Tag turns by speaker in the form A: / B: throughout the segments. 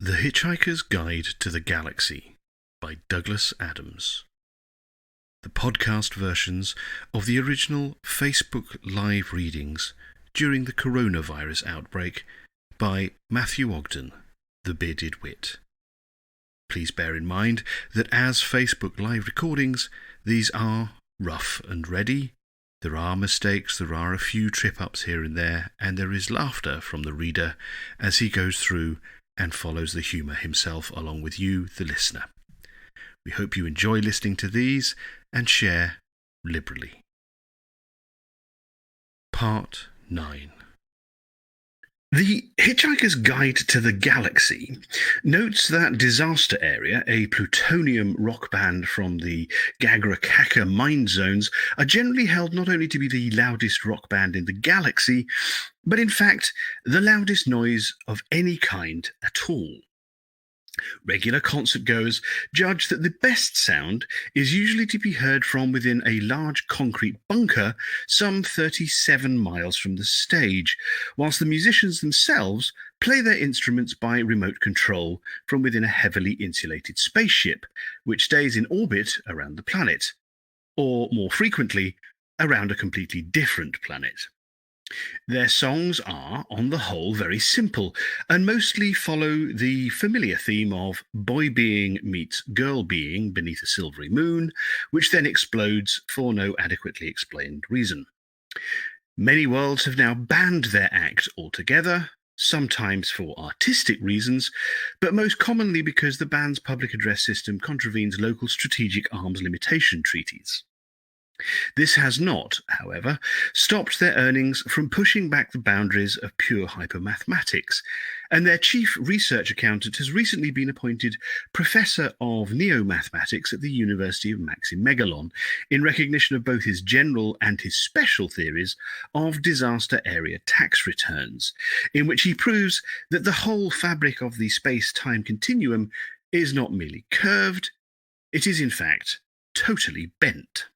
A: The Hitchhiker's Guide to the Galaxy by Douglas Adams. The podcast versions of the original Facebook Live readings during the coronavirus outbreak by Matthew Ogden, the Bearded Wit. Please bear in mind that as Facebook Live recordings, these are rough and ready. There are mistakes, there are a few trip-ups here and there is laughter from the reader as he goes through and follows the humour himself along with you, the listener. We hope you enjoy listening to these and share liberally. Part 9. The Hitchhiker's Guide to the Galaxy notes that Disaster Area, a plutonium rock band from the Gagrakaka mine zones, are generally held not only to be the loudest rock band in the galaxy, but in fact the loudest noise of any kind at all. Regular concertgoers judge that the best sound is usually to be heard from within a large concrete bunker some 37 miles from the stage, whilst the musicians themselves play their instruments by remote control from within a heavily insulated spaceship, which stays in orbit around the planet, or more frequently, around a completely different planet. Their songs are, on the whole, very simple, and mostly follow the familiar theme of boy being meets girl being beneath a silvery moon, which then explodes for no adequately explained reason. Many worlds have now banned their act altogether, sometimes for artistic reasons, but most commonly because the band's public address system contravenes local strategic arms limitation treaties. This has not, however, stopped their earnings from pushing back the boundaries of pure hypermathematics, and their chief research accountant has recently been appointed Professor of Neomathematics at the University of Maximegalon, in recognition of both his general and his special theories of disaster area tax returns, in which he proves that the whole fabric of the space-time continuum is not merely curved, it is in fact totally bent.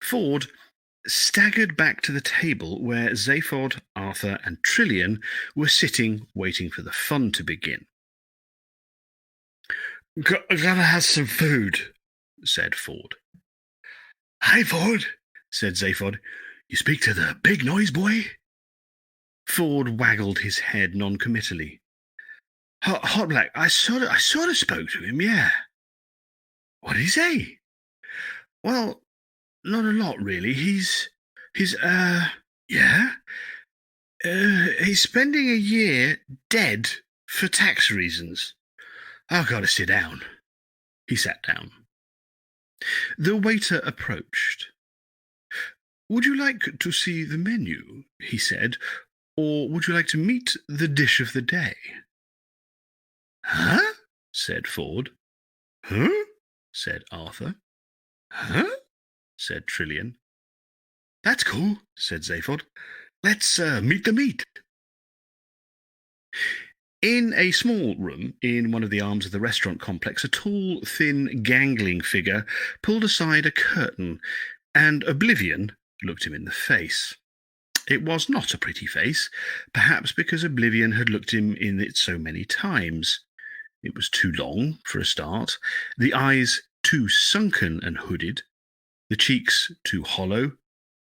A: Ford staggered back to the table where Zaphod, Arthur, and Trillian were sitting waiting for the fun to begin. Gotta have some food, said Ford. Hi, Ford, said Zaphod. You speak to the big noise boy? Ford waggled his head non-committally. Hot Black, I sort of spoke to him, yeah. What did he say? Well, not a lot, really. He's spending a year dead for tax reasons. I've got to sit down. He sat down. The waiter approached. Would you like to see the menu, he said, or would you like to meet the dish of the day? Huh? Said Ford. Huh? Said Arthur. Huh? Said Trillian. That's cool, said Zaphod. Let's meet the meat. In a small room in one of the arms of the restaurant complex, a tall, thin, gangling figure pulled aside a curtain, and Oblivion looked him in the face. It was not a pretty face, perhaps because Oblivion had looked him in it so many times. It was too long, for a start, the eyes too sunken and hooded, the cheeks too hollow,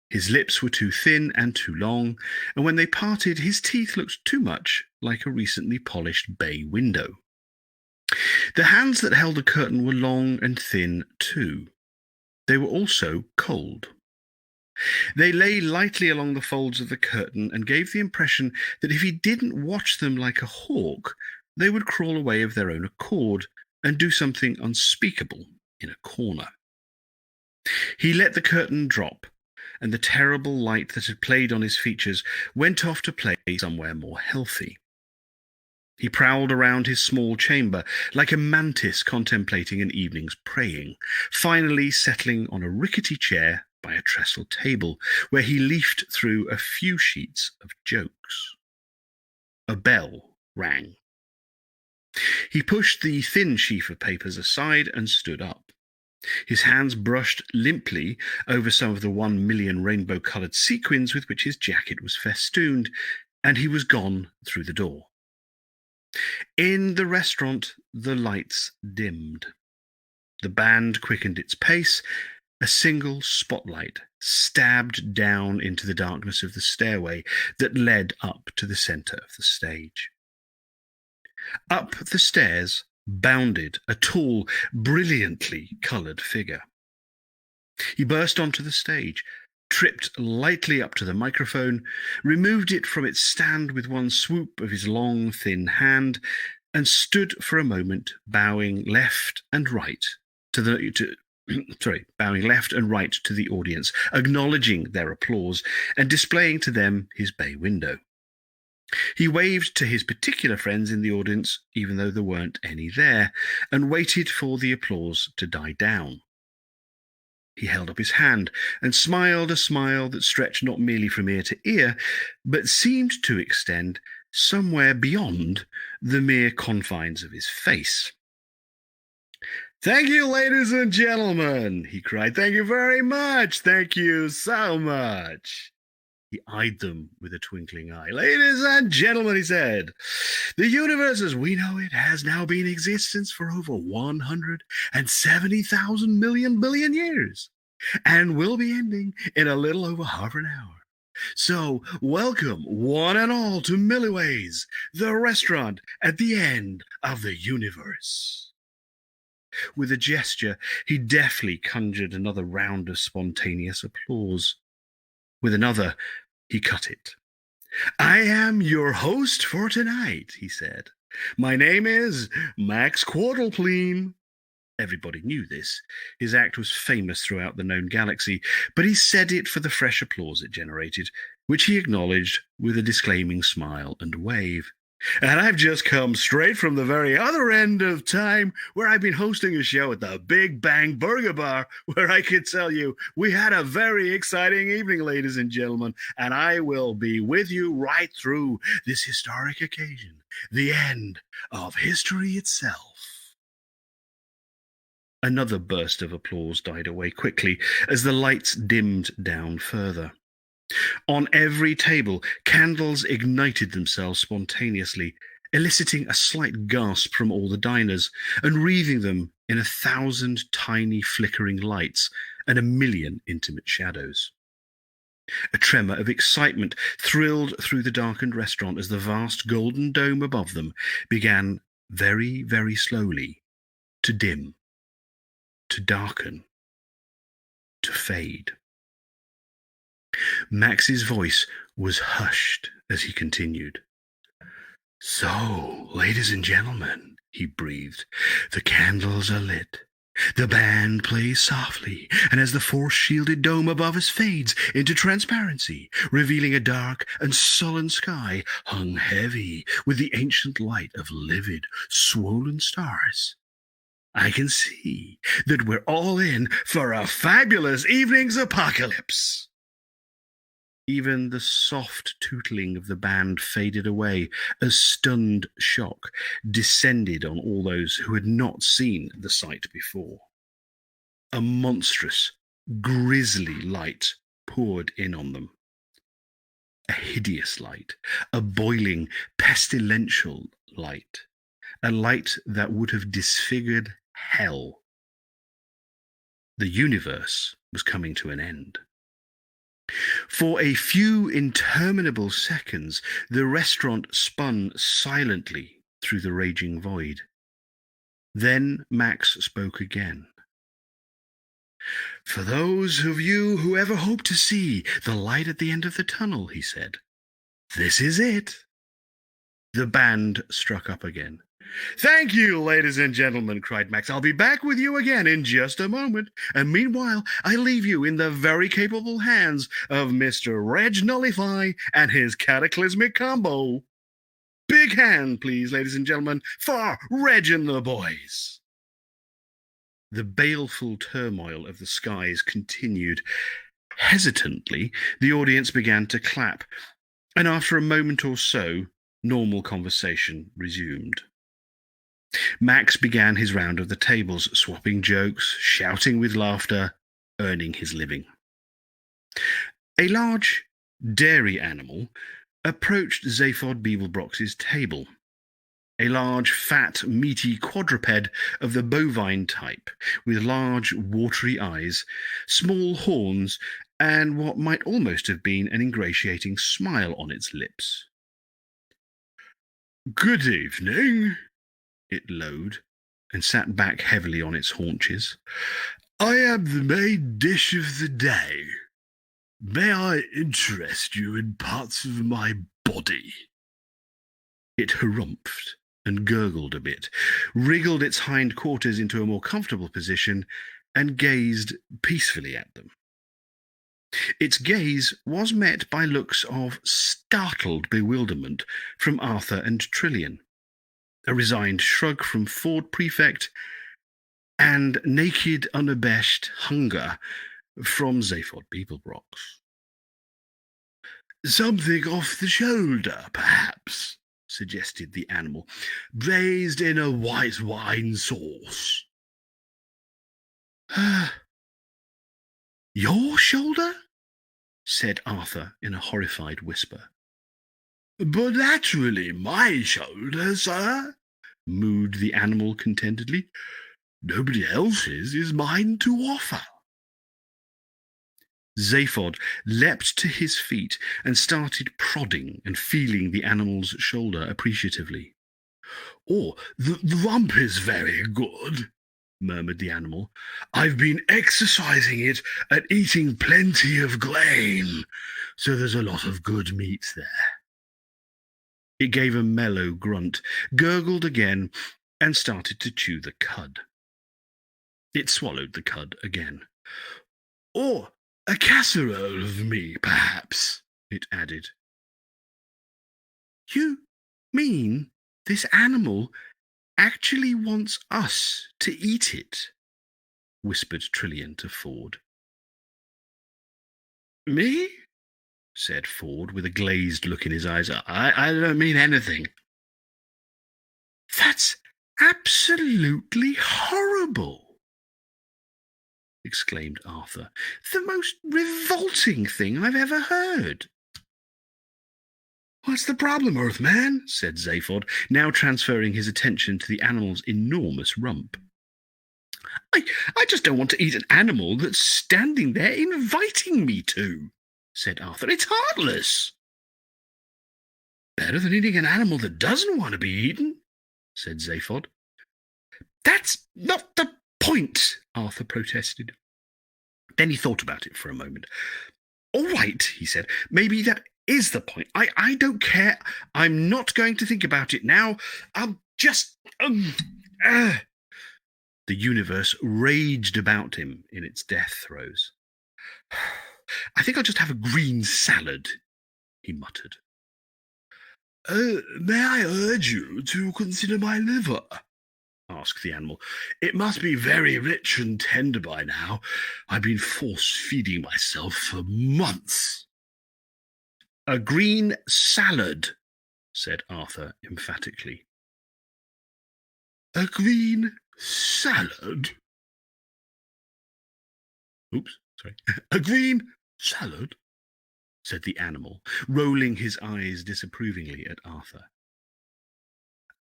A: his lips were too thin and too long, and when they parted, his teeth looked too much like a recently polished bay window. The hands that held the curtain were long and thin too. They were also cold. They lay lightly along the folds of the curtain and gave the impression that if he didn't watch them like a hawk, they would crawl away of their own accord and do something unspeakable in a corner. He let the curtain drop, and the terrible light that had played on his features went off to play somewhere more healthy. He prowled around his small chamber like a mantis contemplating an evening's praying, finally settling on a rickety chair by a trestle table, where he leafed through a few sheets of jokes. A bell rang. He pushed the thin sheaf of papers aside and stood up. His hands brushed limply over some of the 1 million rainbow-coloured sequins with which his jacket was festooned, and he was gone through the door. In the restaurant, the lights dimmed. The band quickened its pace. A single spotlight stabbed down into the darkness of the stairway that led up to the center of the stage. Up the stairs bounded a tall, brilliantly colored figure. He burst onto the stage, tripped lightly up to the microphone, removed it from its stand with one swoop of his long, thin hand, and stood for a moment, bowing left and right to the bowing left and right to the audience, acknowledging their applause and displaying to them his bay window. He waved to his particular friends in the audience, even though there weren't any there, and waited for the applause to die down. He held up his hand and smiled a smile that stretched not merely from ear to ear, but seemed to extend somewhere beyond the mere confines of his face. "Thank you, ladies and gentlemen," he cried. "Thank you very much. Thank you so much." He eyed them with a twinkling eye. "Ladies and gentlemen," he said, "the universe as we know it has now been in existence for over 170,000 million billion years, and will be ending in a little over half an hour. So, welcome, one and all, to Milliways, the restaurant at the end of the universe." With a gesture, he deftly conjured another round of spontaneous applause. With another, he cut it. "I am your host for tonight," he said. "My name is Max Quartelpleen." Everybody knew this. His act was famous throughout the known galaxy, but he said it for the fresh applause it generated, which he acknowledged with a disclaiming smile and wave. "And I've just come straight from the very other end of time, where I've been hosting a show at the Big Bang Burger Bar, where I can tell you we had a very exciting evening, ladies and gentlemen, and I will be with you right through this historic occasion, the end of history itself." Another burst of applause died away quickly as the lights dimmed down further. On every table, candles ignited themselves spontaneously, eliciting a slight gasp from all the diners, and wreathing them in 1,000 tiny flickering lights and 1,000,000 intimate shadows. A tremor of excitement thrilled through the darkened restaurant as the vast golden dome above them began very, very slowly to dim, to darken, to fade. Max's voice was hushed as he continued. "So, ladies and gentlemen," he breathed, "the candles are lit. The band plays softly, and as the force-shielded dome above us fades into transparency, revealing a dark and sullen sky hung heavy with the ancient light of livid, swollen stars, I can see that we're all in for a fabulous evening's apocalypse." Even the soft tootling of the band faded away as stunned shock descended on all those who had not seen the sight before. A monstrous, grisly light poured in on them. A hideous light, a boiling, pestilential light, a light that would have disfigured hell. The universe was coming to an end. For a few interminable seconds, the restaurant spun silently through the raging void. Then Max spoke again. "For those of you who ever hope to see the light at the end of the tunnel," he said, "this is it." The band struck up again. "Thank you, ladies and gentlemen," cried Max. "I'll be back with you again in just a moment. And meanwhile, I leave you in the very capable hands of Mr. Reg Nullify and his cataclysmic combo. Big hand, please, ladies and gentlemen, for Reg and the boys." The baleful turmoil of the skies continued. Hesitantly, the audience began to clap, and after a moment or so, normal conversation resumed. Max began his round of the tables, swapping jokes, shouting with laughter, earning his living. A large dairy animal approached Zaphod Beeblebrox's table. a large, fat, meaty quadruped of the bovine type, with large, watery eyes, small horns, and what might almost have been an ingratiating smile on its lips. "Good evening," it lowed, and sat back heavily on its haunches. "I am the main dish of the day. May I interest you in parts of my body?" It harumphed and gurgled a bit, wriggled its hind quarters into a more comfortable position, and gazed peacefully at them. Its gaze was met by looks of startled bewilderment from Arthur and Trillian, a resigned shrug from Ford Prefect, and naked, unabashed hunger from Zaphod Beeblebrox. "Something off the shoulder, perhaps," suggested the animal, "braised in a white wine sauce." "Your shoulder?" said Arthur in a horrified whisper. "But naturally my shoulder, sir," mooed the animal contentedly. "Nobody else's is mine to offer." Zaphod leapt to his feet and started prodding and feeling the animal's shoulder appreciatively. "Oh, the rump is very good," murmured the animal. "I've been exercising it and eating plenty of grain, so there's a lot of good meat there." It gave a mellow grunt, gurgled again, and started to chew the cud. It swallowed the cud again. "Or a casserole of me, perhaps," it added. "You mean this animal actually wants us to eat it?" whispered Trillian to Ford. "Me?" said Ford, with a glazed look in his eyes. I don't mean anything." "That's absolutely horrible!" exclaimed Arthur. "The most revolting thing I've ever heard." "What's the problem, Earthman?" said Zaphod, now transferring his attention to the animal's enormous rump. I just don't want to eat an animal that's standing there inviting me to," said Arthur. "It's heartless." "Better than eating an animal that doesn't want to be eaten," said Zaphod. "That's not the point," Arthur protested. Then he thought about it for a moment. "All right," he said, "maybe that is the point. I don't care. I'm not going to think about it now. I'll just... The universe raged about him in its death throes. "I think I'll just have a green salad," he muttered. "May I urge you to consider my liver?" asked the animal. "It must be very rich and tender by now. I've been force-feeding myself for months." "A green salad," said Arthur emphatically. "A green salad?" "Oops, sorry. A green salad?" said the animal, rolling his eyes disapprovingly at Arthur.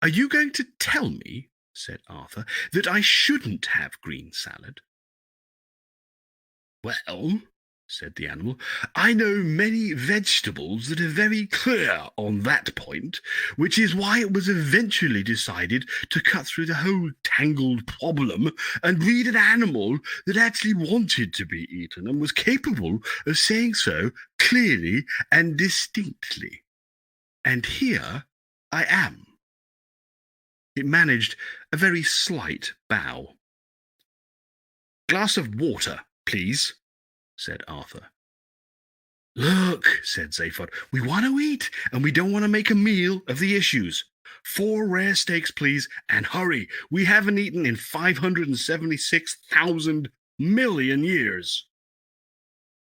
A: "Are you going to tell me," said Arthur, "that I shouldn't have green salad?" "Well," said the animal, "I know many vegetables that are very clear on that point, which is why it was eventually decided to cut through the whole tangled problem and breed an animal that actually wanted to be eaten and was capable of saying so clearly and distinctly. And here I am." It managed a very slight bow. "Glass of water, please," said Arthur. "Look," said Zaphod, "we want to eat, and we don't want to make a meal of the issues. 4 rare steaks, please, and hurry. We haven't eaten in 576,000 million years."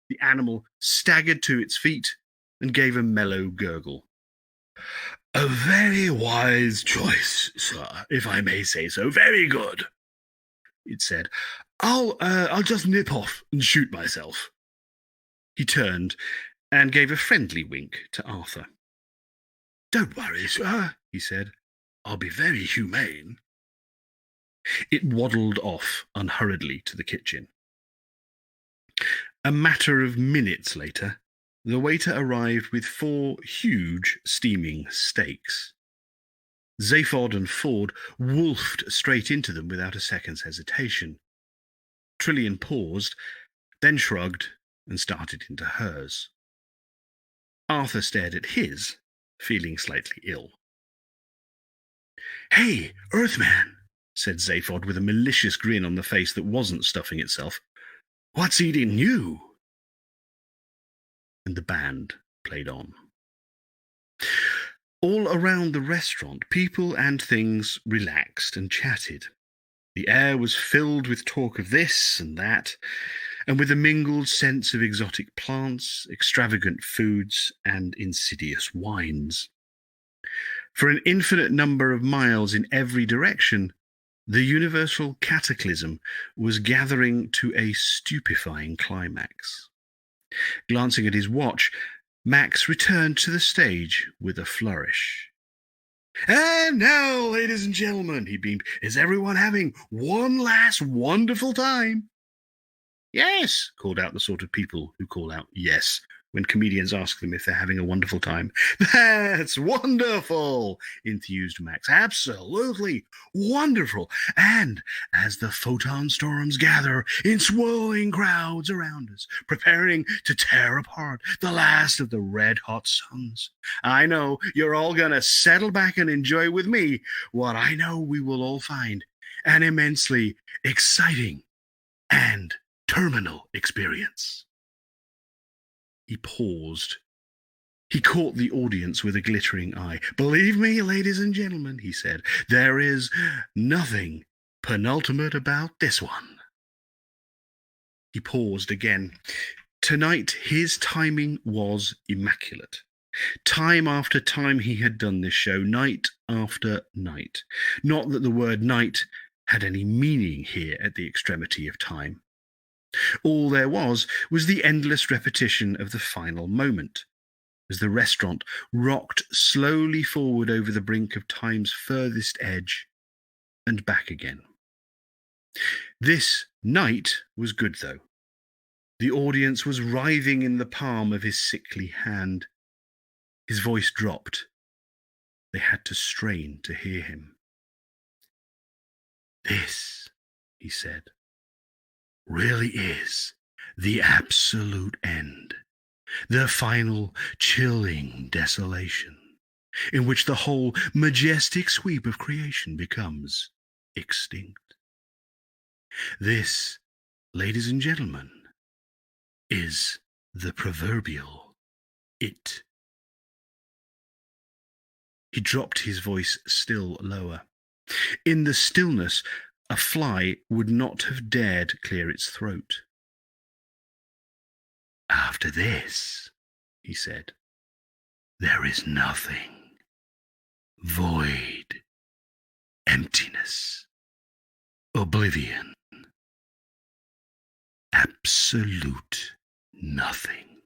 A: The animal staggered to its feet and gave a mellow gurgle. "A very wise choice, sir, if I may say so. Very good," it said. I'll just nip off and shoot myself." He turned and gave a friendly wink to Arthur. "Don't worry, sir," he said. I'll be very humane. It waddled off unhurriedly to the kitchen. A matter of minutes later, the waiter arrived with 4 huge steaming steaks. Zaphod and Ford wolfed straight into them without a second's hesitation. Trillian paused, then shrugged and started into hers. Arthur stared at his, feeling slightly ill. "Hey, Earthman," said Zaphod with a malicious grin on the face that wasn't stuffing itself. "What's eating you?" And the band played on. All around the restaurant, people and things relaxed and chatted. The air was filled with talk of this and that, and with a mingled sense of exotic plants, extravagant foods, and insidious wines. For an infinite number of miles in every direction, the universal cataclysm was gathering to a stupefying climax. Glancing at his watch, Max returned to the stage with a flourish. "And now, ladies and gentlemen," he beamed, "is everyone having one last wonderful time?" "Yes," called out the sort of people who call out yes when comedians ask them if they're having a wonderful time. "That's wonderful," enthused Max. "Absolutely wonderful. And as the photon storms gather in swirling crowds around us, preparing to tear apart the last of the red-hot suns, I know you're all going to settle back and enjoy with me what I know we will all find an immensely exciting and terminal experience." He paused. He caught the audience with a glittering eye. "Believe me, ladies and gentlemen," he said, "there is nothing penultimate about this one." He paused again. Tonight, his timing was immaculate. Time after time he had done this show, night after night. Not that the word night had any meaning here at the extremity of time. All there was the endless repetition of the final moment, as the restaurant rocked slowly forward over the brink of time's furthest edge and back again. This night was good, though. The audience was writhing in the palm of his sickly hand. His voice dropped. They had to strain to hear him. "This," he said, "really is the absolute end, the final chilling desolation, in which the whole majestic sweep of creation becomes extinct. This, ladies and gentlemen, is the proverbial it." He dropped his voice still lower. In the stillness, a fly would not have dared clear its throat. "After this," he said, "there is nothing. Void, emptiness, oblivion, absolute nothing."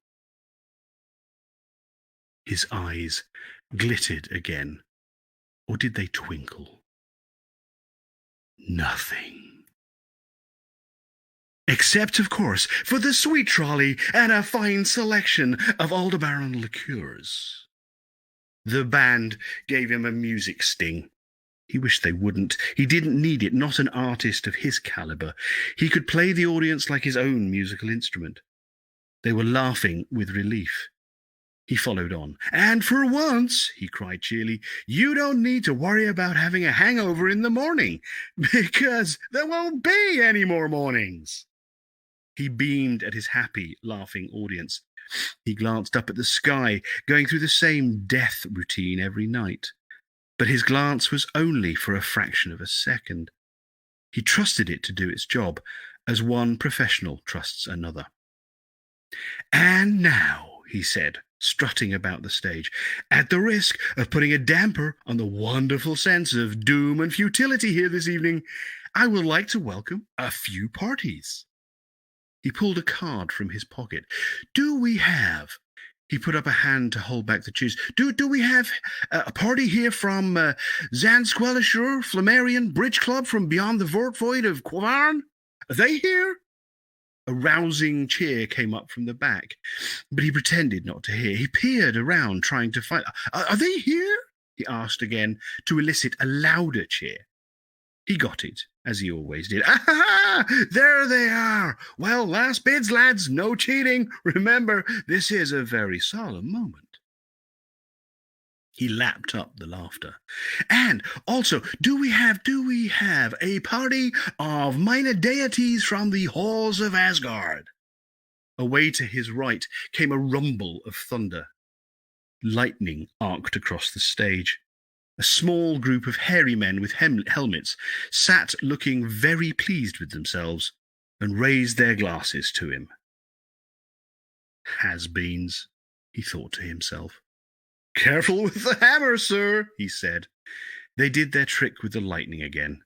A: His eyes glittered again, or did they twinkle? Nothing. Except, of course, for the sweet trolley and a fine selection of Aldebaran liqueurs. The band gave him a music sting. He wished they wouldn't. He didn't need it, not an artist of his caliber. He could play the audience like his own musical instrument. They were laughing with relief. He followed on. "And for once," he cried cheerily, "you don't need to worry about having a hangover in the morning, because there won't be any more mornings." He beamed at his happy, laughing audience. He glanced up at the sky, going through the same death routine every night. But his glance was only for a fraction of a second. He trusted it to do its job, as one professional trusts another. "And now," he said, strutting about the stage, "at the risk of putting a damper on the wonderful sense of doom and futility here this evening, I would like to welcome a few parties." He pulled a card from his pocket. "Do we have He put up a hand to hold back the cheers. Do we have a party here from Zansquellishur, Flammarion Bridge Club from beyond the Vortvoid of Quavarn? Are they here? A rousing cheer came up from the back, but he pretended not to hear. He peered around, trying to find. Are they here? He asked again, to elicit a louder cheer. He got it, as he always did. Ah, there they are. Well, last bids, lads. No cheating. Remember, this is a very solemn moment. He lapped up the laughter. And also, do we have a party of minor deities from the halls of Asgard? Away to his right came a rumble of thunder. Lightning arced across the stage. A small group of hairy men with helmets sat looking very pleased with themselves and raised their glasses to him. Has-beens, he thought to himself. Careful with the hammer, sir, he said. They did their trick with the lightning again.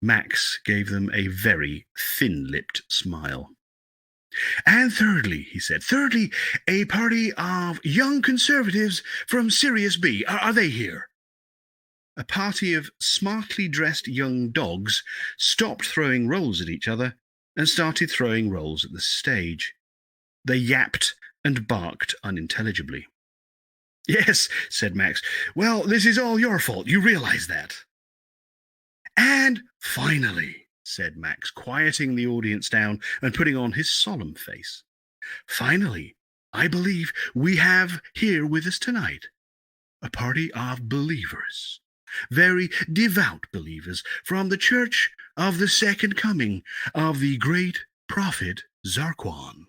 A: Max gave them a very thin-lipped smile. And thirdly, he said, a party of young conservatives from Sirius B. Are they here? A party of smartly dressed young dogs stopped throwing rolls at each other and started throwing rolls at the stage. They yapped and barked unintelligibly. Yes, said Max. Well, this is all your fault. You realize that. And finally, said Max, quieting the audience down and putting on his solemn face. Finally, I believe we have here with us tonight a party of believers, very devout believers from the Church of the Second Coming of the great prophet Zarquan.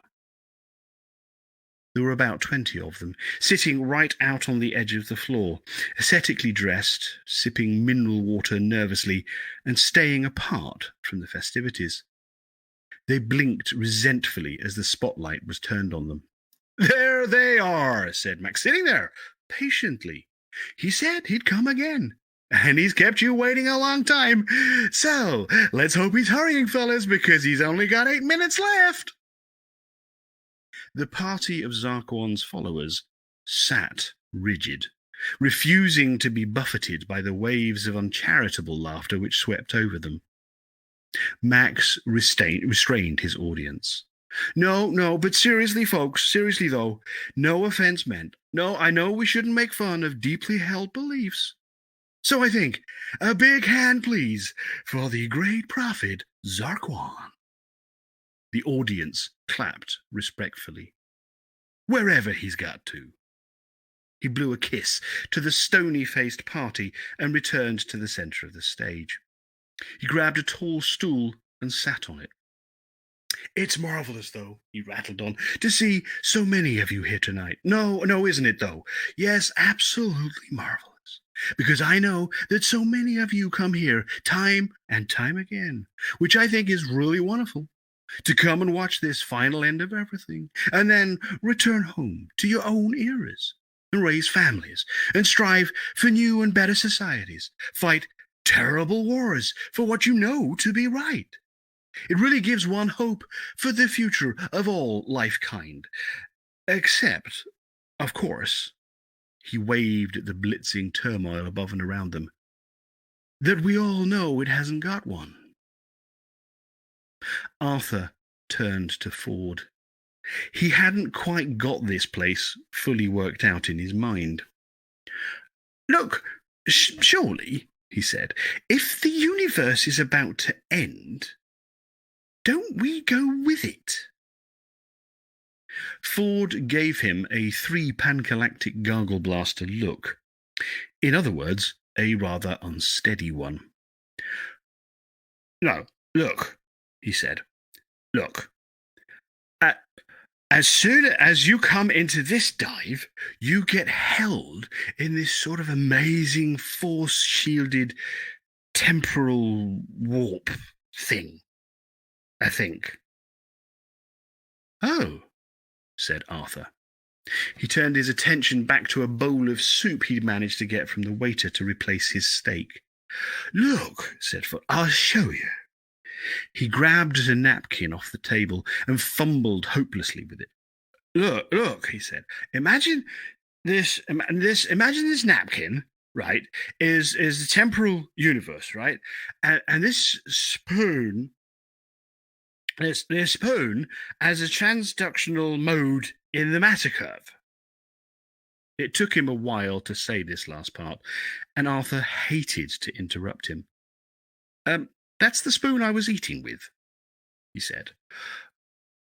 A: There were about 20 of them, sitting right out on the edge of the floor, ascetically dressed, sipping mineral water nervously, and staying apart from the festivities. They blinked resentfully as the spotlight was turned on them. There they are, said Max, sitting there, patiently. He said he'd come again, and he's kept you waiting a long time. So, let's hope he's hurrying, fellas, because he's only got 8 minutes left. The party of Zarquan's followers sat rigid, refusing to be buffeted by the waves of uncharitable laughter which swept over them. Max restrained his audience. No, but seriously, folks, seriously, though, no offense meant. No, I know we shouldn't make fun of deeply held beliefs. So I think, a big hand, please, for the great prophet Zarquan. The audience clapped respectfully. Wherever he's got to. He blew a kiss to the stony-faced party and returned to the centre of the stage. He grabbed a tall stool and sat on it. It's marvellous, though, he rattled on, to see so many of you here tonight. No, isn't it, though? Yes, absolutely marvellous. Because I know that so many of you come here time and time again, which I think is really wonderful. To come and watch this final end of everything, and then return home to your own eras, and raise families, and strive for new and better societies, fight terrible wars for what you know to be right. It really gives one hope for the future of all life kind. Except, of course, he waved at the blitzing turmoil above and around them, that we all know it hasn't got one. Arthur turned to Ford. He hadn't quite got this place fully worked out in his mind. Look, surely, he said, if the universe is about to end, don't we go with it? Ford gave him a 3-pangalactic gargle blaster look. In other words, a rather unsteady one. No, look, he said. Look, as soon as you come into this dive, you get held in this sort of amazing force-shielded temporal warp thing, I think. Oh, said Arthur. He turned his attention back to a bowl of soup he'd managed to get from the waiter to replace his steak. Look, said Ford, I'll show you. He grabbed a napkin off the table and fumbled hopelessly with it. Look, he said. Imagine imagine this napkin, right, is the temporal universe, right? And this spoon has a transductional mode in the matter curve. It took him a while to say this last part, and Arthur hated to interrupt him. That's the spoon I was eating with, he said.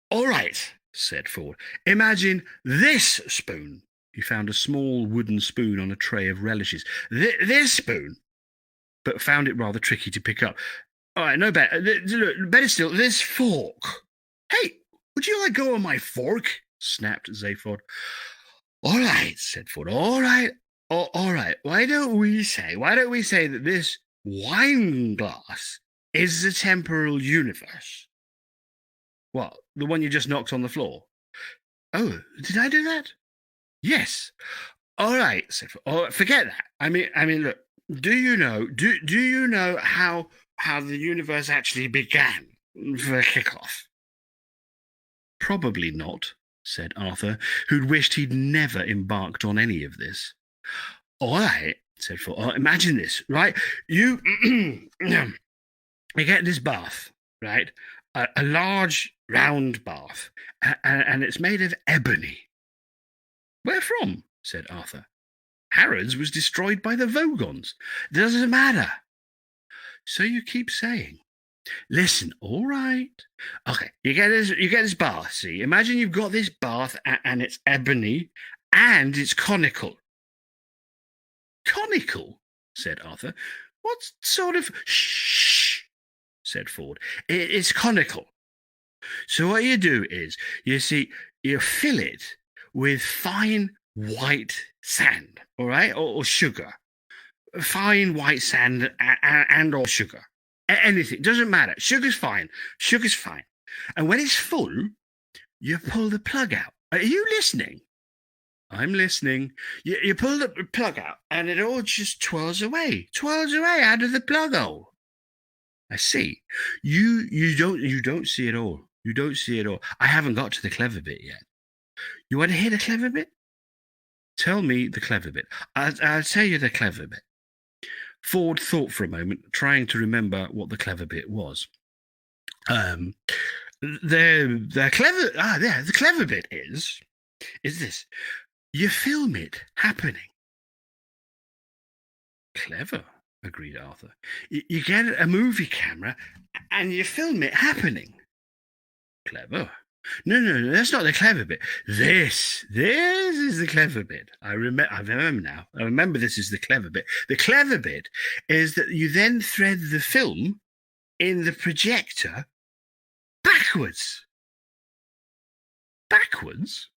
A: All right, said Ford. Imagine this spoon. He found a small wooden spoon on a tray of relishes. This spoon, but found it rather tricky to pick up. All right, no better. Better still, this fork. Hey, would you like go on my fork? Snapped Zaphod. All right, said Ford. All right. All right. Why don't we say that this wine glass is the temporal universe? What? The one you just knocked on the floor? Oh, did I do that? Yes. All right, said Ford. Oh, forget that. I mean, look. Do you know how the universe actually began for a kickoff? Probably not, said Arthur, who'd wished he'd never embarked on any of this. All right, said Ford. Oh, imagine this, right? You get this bath, right? A large round bath, and it's made of ebony. Where from? Said Arthur. Harrods was destroyed by the Vogons. Doesn't matter. So you keep saying. Listen, all right. Okay, you get this bath, see? Imagine you've got this bath and it's ebony and it's conical. Conical? Said Arthur. What sort of... Shh, said Ford. It's conical. So what you do is, you fill it with fine white sand, all right, or sugar. Fine white sand and or sugar. Anything, doesn't matter. Sugar's fine. And when it's full, you pull the plug out. Are you listening? I'm listening. You pull the plug out, and it all just twirls away out of the plug hole. I see. You don't see it all. You don't see it all. I haven't got to the clever bit yet. You want to hear the clever bit? Tell me the clever bit. I'll tell you the clever bit. Ford thought for a moment, trying to remember what the clever bit was. The clever bit is this. You film it happening. Clever, agreed Arthur. You get a movie camera and you film it happening. Clever. No, that's not the clever bit. This is the clever bit. I remember now. I remember this is the clever bit. The clever bit is that you then thread the film in the projector backwards. Backwards?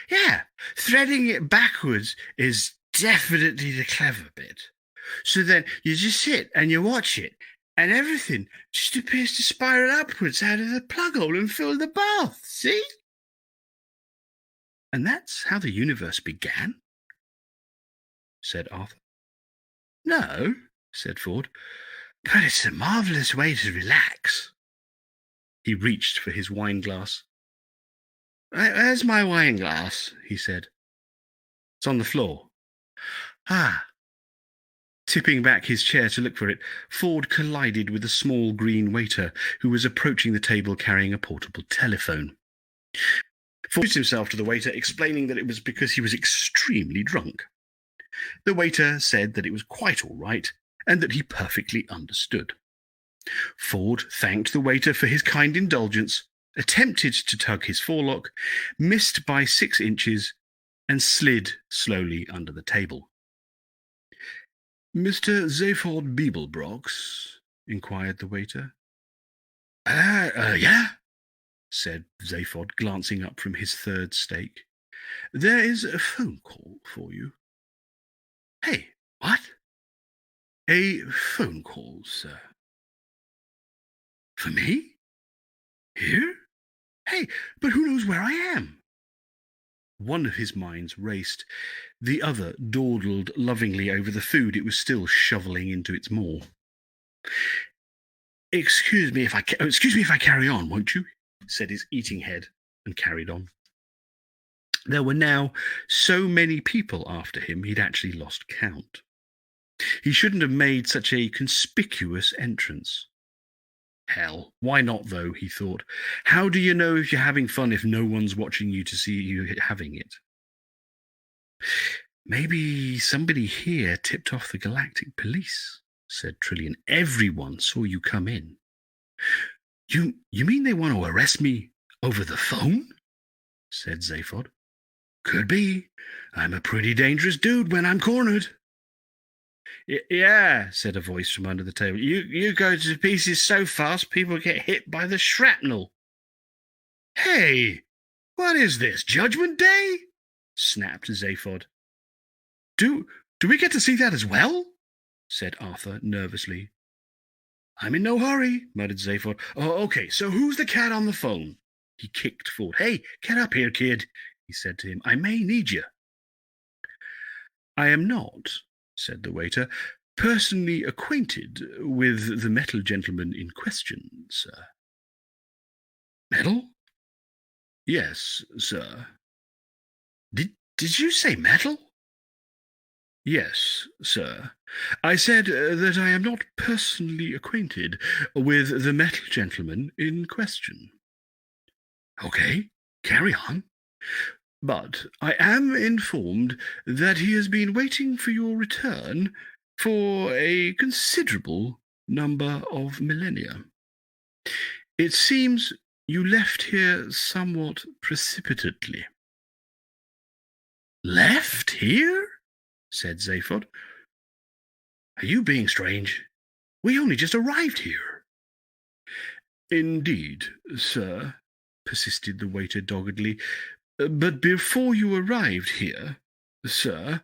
A: Yeah, threading it backwards is definitely the clever bit. So then you just sit and you watch it, and everything just appears to spiral upwards out of the plug hole and fill the bath, see? And that's how the universe began, said Arthur. No, said Ford, but it's a marvellous way to relax. He reached for his wine glass. Where's my wine glass? He said. It's on the floor. Ah. Tipping back his chair to look for it, Ford collided with a small green waiter who was approaching the table carrying a portable telephone. Ford introduced himself to the waiter, explaining that it was because he was extremely drunk. The waiter said that it was quite all right and that he perfectly understood. Ford thanked the waiter for his kind indulgence, attempted to tug his forelock, missed by 6 inches, and slid slowly under the table. Mr. Zaphod Beeblebrox? Inquired the waiter. Yeah, said Zaphod, glancing up from his third steak. There is a phone call for you. Hey, what? A phone call, sir. For me? Here? Hey, but who knows where I am? One of his minds raced. The other dawdled lovingly over the food it was still shoveling into its maw. Excuse me if I carry on, won't you? Said his eating head, and carried on. There were now so many people after him he'd actually lost count. He shouldn't have made such a conspicuous entrance. Hell, why not though, he thought. How do you know if you're having fun if no one's watching you to see you having it? Maybe somebody here tipped off the galactic police, said Trillian. Everyone saw you come in. You mean they want to arrest me over the phone? Said Zaphod. Could be. I'm a pretty dangerous dude when I'm cornered. Yeah, said a voice from under the table. You go to pieces so fast people get hit by the shrapnel. Hey, what is this, Judgment Day? Snapped Zaphod. Do we get to see that as well? Said Arthur nervously. I'm in no hurry, muttered Zaphod. Oh, okay, so who's the cat on the phone? He kicked forward. Hey, get up here, kid, he said to him. I may need you. I am not, said the waiter, personally acquainted with the metal gentleman in question, sir. Metal? Yes, sir. Did you say metal? Yes, sir. I said that I am not personally acquainted with the metal gentleman in question. Okay, carry on. But I am informed that he has been waiting for your return for a considerable number of millennia. It seems you left here somewhat precipitately. Left here? Said Zaphod. Are you being strange? We only just arrived here. Indeed, sir, persisted the waiter doggedly. But before you arrived here, sir,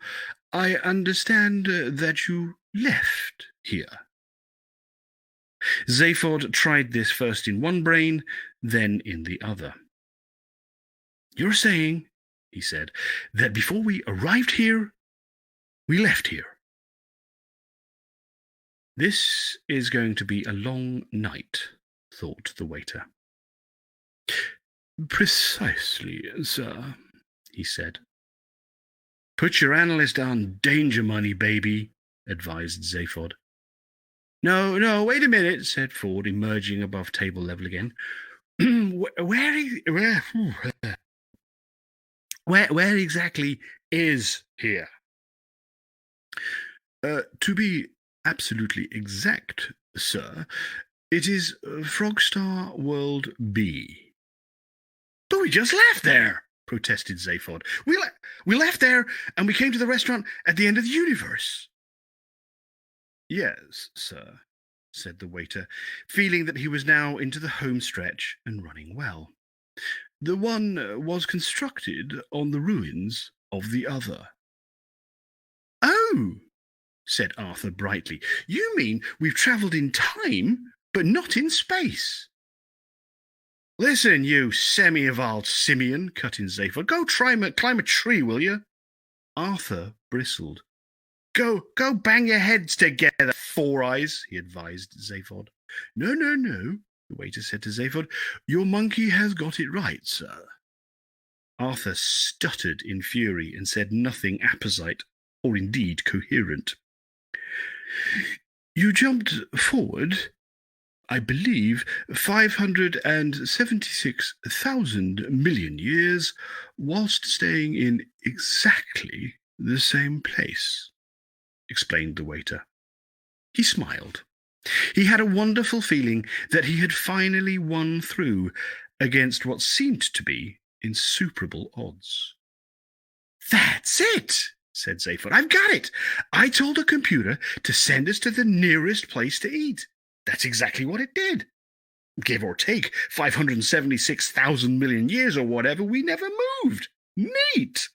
A: I understand that you left here. Zaphod tried this first in one brain, then in the other. You're saying, he said, that before we arrived here, we left here. This is going to be a long night, thought the waiter. Precisely, sir, he said. Put your analyst on danger money, baby, advised Zaphod. No, wait a minute, said Ford, emerging above table level again. Where exactly is here? To be absolutely exact, sir, it is Frogstar World B. But we just left there, protested Zaphod. We left there and we came to the restaurant at the end of the universe. Yes, sir, said the waiter, feeling that he was now into the home stretch and running well. The one was constructed on the ruins of the other. Oh, said Arthur brightly. You mean we've travelled in time, but not in space? Listen, you semi-evolved simian, cut in Zaphod. Go climb a tree, will you? Arthur bristled. Go bang your heads together, Four Eyes, he advised Zaphod. No, the waiter said to Zaphod. Your monkey has got it right, sir. Arthur stuttered in fury and said nothing apposite, or indeed coherent. You jumped forward, I believe, 576,000 million years, whilst staying in exactly the same place, explained the waiter. He smiled. He had a wonderful feeling that he had finally won through against what seemed to be insuperable odds. That's it, said Zaphod. I've got it. I told a computer to send us to the nearest place to eat. That's exactly what it did. Give or take 576,000 million years or whatever, we never moved. Neat.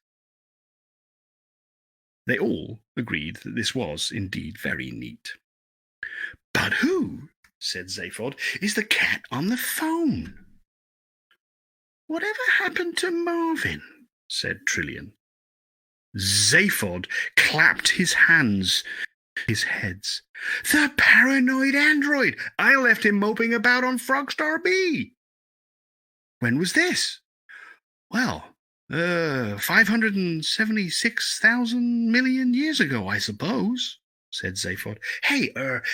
A: They all agreed that this was indeed very neat. But who, said Zaphod, is the cat on the phone? Whatever happened to Marvin? Said Trillian. Zaphod clapped his hands, his heads. The paranoid android! I left him moping about on Frogstar B. When was this? Well, 576,000 million years ago, I suppose, said Zaphod. Hey,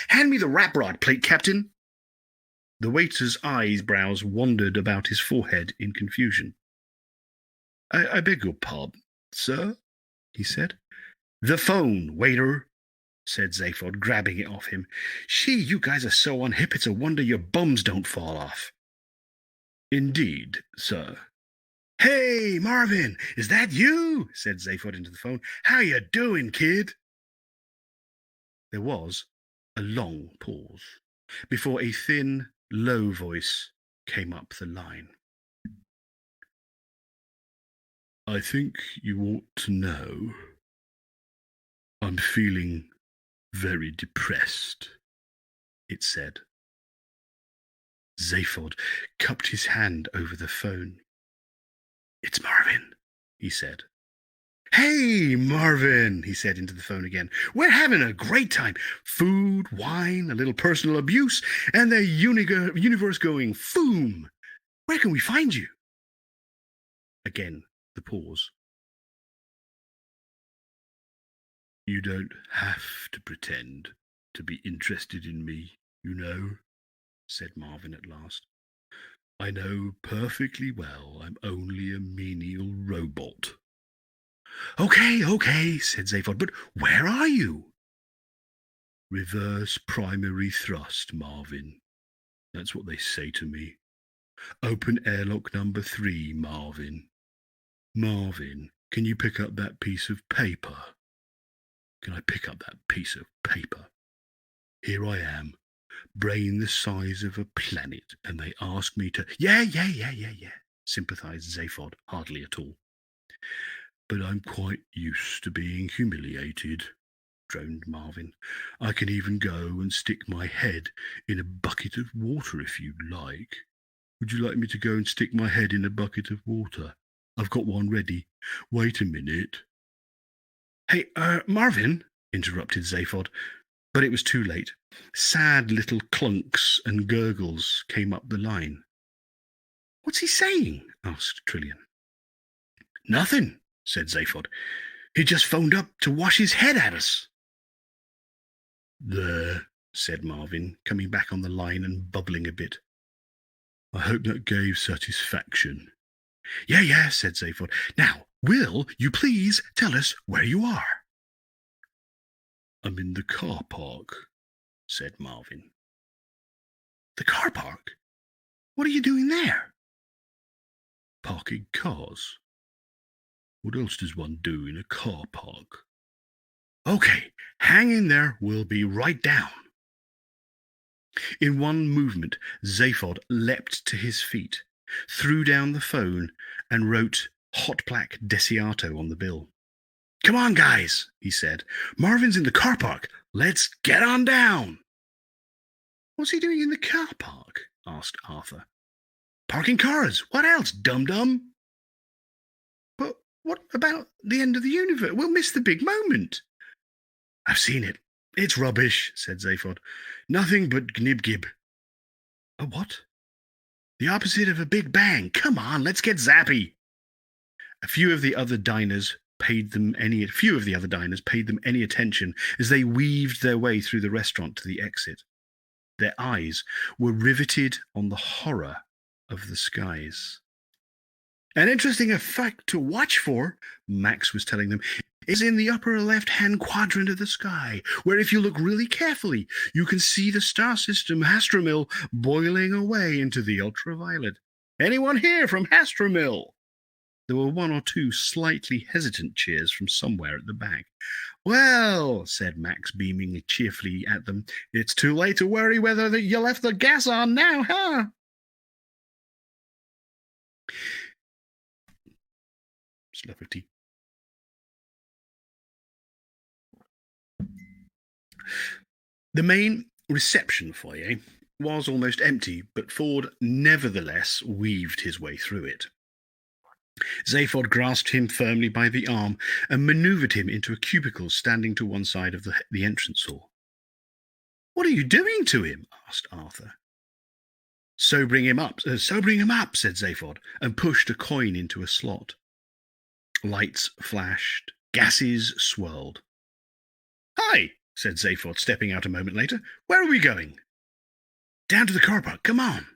A: hand me the rap rod plate, Captain. The waiter's eyebrows wandered about his forehead in confusion. I beg your pardon, sir, he said. The phone, waiter, said Zaphod, grabbing it off him. Gee, you guys are so unhip, it's a wonder your bums don't fall off. Indeed, sir. Hey, Marvin, is that you? Said Zaphod into the phone. How you doing, kid? There was a long pause before a thin, low voice came up the line. I think you ought to know I'm feeling very depressed, it said. Zaphod cupped his hand over the phone. It's Marvin, he said. Hey, Marvin, he said into the phone again. We're having a great time. Food, wine, a little personal abuse, and the universe going foom. Where can we find you? Again, the pause. You don't have to pretend to be interested in me, you know, said Marvin at last. I know perfectly well I'm only a menial robot. Okay, said Zaphod, but where are you? Reverse primary thrust, Marvin. That's what they say to me. Open airlock number 3, Marvin. Marvin, can you pick up that piece of paper? Can I pick up that piece of paper? Here I am, brain the size of a planet, and they ask me to... Yeah, sympathized Zaphod, hardly at all. But I'm quite used to being humiliated, droned Marvin. I can even go and stick my head in a bucket of water if you'd like. Would you like me to go and stick my head in a bucket of water? I've got one ready. Wait a minute. Hey, Marvin, interrupted Zaphod, but it was too late. Sad little clunks and gurgles came up the line. What's he saying? Asked Trillian. Nothing, said Zaphod. He just phoned up to wash his head at us. There, said Marvin, coming back on the line and bubbling a bit. I hope that gave satisfaction. Yeah, said Zaphod. Now, will you please tell us where you are? I'm in the car park, said Marvin. The car park? What are you doing there? Parking cars. What else does one do in a car park? Okay, hang in there. We'll be right down. In one movement, Zaphod leapt to his feet, threw down the phone, and wrote Hot Black Desiato on the bill. Come on, guys, he said. Marvin's in the car park. Let's get on down. What's he doing in the car park? Asked Arthur. Parking cars. What else, dum-dum? But what about the end of the universe? We'll miss the big moment. I've seen it. It's rubbish, said Zaphod. Nothing but gnib-gib. A what? The opposite of a big bang. Come on, let's get zappy. Few of the other diners paid them any attention as they weaved their way through the restaurant to the exit. Their eyes were riveted on the horror of the skies. An interesting effect to watch for, Max was telling them, is in the upper left-hand quadrant of the sky, where if you look really carefully, you can see the star system Hastromil boiling away into the ultraviolet. Anyone here from Hastromil? There were one or two slightly hesitant cheers from somewhere at the back. Well, said Max, beaming cheerfully at them, it's too late to worry whether you left the gas on now, huh? Celebrity. The main reception foyer was almost empty, but Ford nevertheless weaved his way through it. Zaphod grasped him firmly by the arm and manoeuvred him into a cubicle standing to one side of the entrance hall. What are you doing to him? Asked Arthur. Sobering him up, said Zaphod, and pushed a coin into a slot. Lights flashed. Gases swirled. "Hi," said Zaphod, stepping out a moment later. "Where are we going?" "Down to the car park. Come on."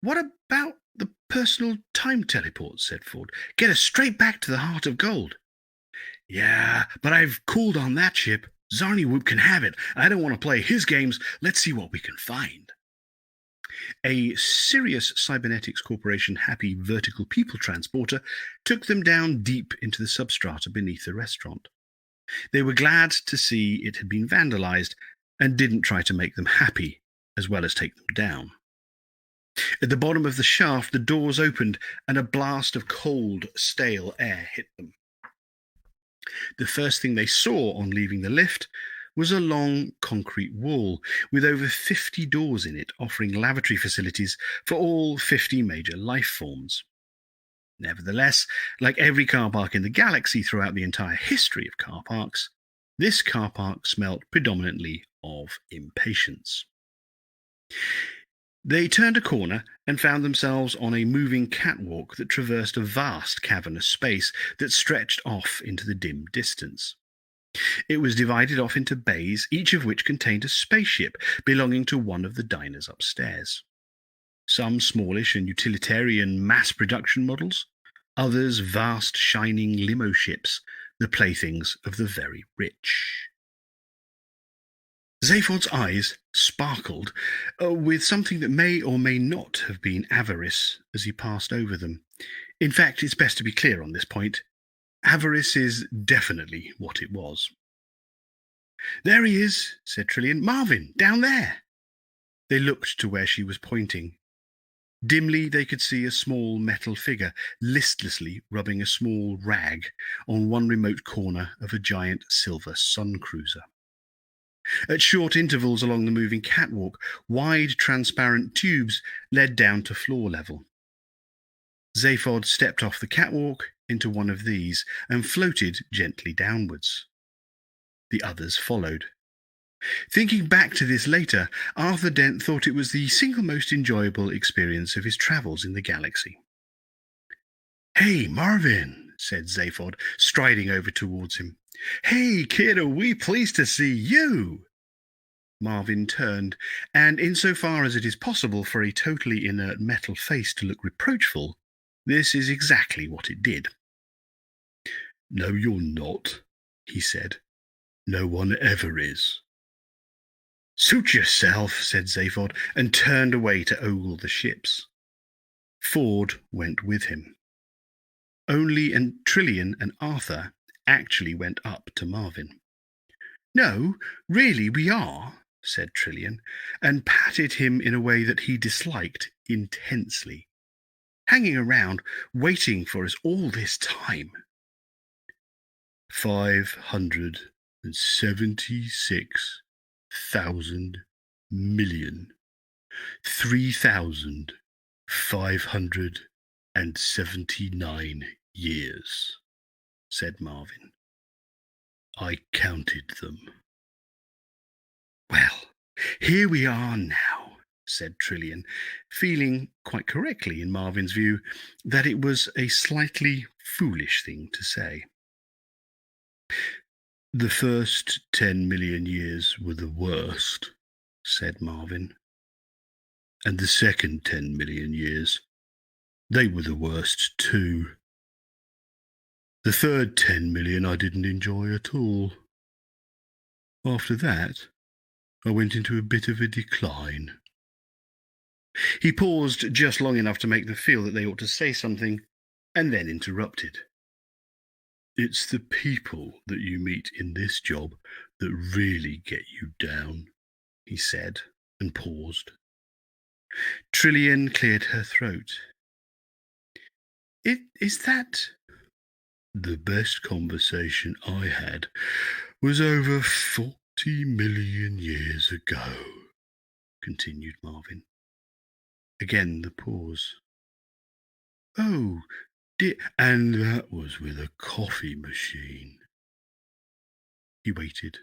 A: "What about the personal time teleport?" said Ford. "Get us straight back to the Heart of Gold." "Yeah, but I've cooled on that ship. Zarnywhoop can have it. I don't want to play his games. Let's see what we can find." A Sirius Cybernetics Corporation happy vertical people transporter took them down deep into the substrata beneath the restaurant. They were glad to see it had been vandalized and didn't try to make them happy as well as take them down. At the bottom of the shaft, the doors opened and a blast of cold, stale air hit them. The first thing they saw on leaving the lift was a long concrete wall with over 50 doors in it, offering lavatory facilities for all 50 major life forms. Nevertheless, like every car park in the galaxy throughout the entire history of car parks, this car park smelt predominantly of impatience. They turned a corner and found themselves on a moving catwalk that traversed a vast cavernous space that stretched off into the dim distance. It was divided off into bays, each of which contained a spaceship belonging to one of the diners upstairs. Some smallish and utilitarian mass production models, others vast shining limo ships, the playthings of the very rich. Zaphod's eyes sparkled with something that may or may not have been avarice as he passed over them. In fact, it's best to be clear on this point. Avarice is definitely what it was. "There he is," said Trillian. "Marvin, down there." They looked to where she was pointing. Dimly they could see a small metal figure listlessly rubbing a small rag on one remote corner of a giant silver sun cruiser. At short intervals along the moving catwalk, wide transparent tubes led down to floor level. Zaphod stepped off the catwalk into one of these and floated gently downwards. The others followed. Thinking back to this later, Arthur Dent thought it was the single most enjoyable experience of his travels in the galaxy. "Hey, Marvin," said Zaphod, striding over towards him. "Hey, kid, are we pleased to see you?" Marvin turned, and insofar as it is possible for a totally inert metal face to look reproachful, this is exactly what it did. "No, you're not," he said. "No one ever is." "Suit yourself," said Zaphod, and turned away to ogle the ships. Ford went with him. Only Trillian and Arthur actually went up to Marvin. "No, really, we are," said Trillian, and patted him in a way that he disliked intensely. "Hanging around, waiting for us all this time." 576,000,000,3,579 years, said Marvin. "I counted them." "Well, here we are now," said Trillian, feeling, quite correctly in Marvin's view, that it was a slightly foolish thing to say. "The first 10 million years were the worst," said Marvin. "And the second 10 million years, they were the worst too. The third 10 million I didn't enjoy at all. After that, I went into a bit of a decline." He paused just long enough to make them feel that they ought to say something, and then interrupted. "It's the people that you meet in this job that really get you down," he said, and paused. Trillian cleared her throat. Is that... "The best conversation I had was over 40 million years ago," continued Marvin. Again the pause. "Oh, dear, and that was with a coffee machine." He waited.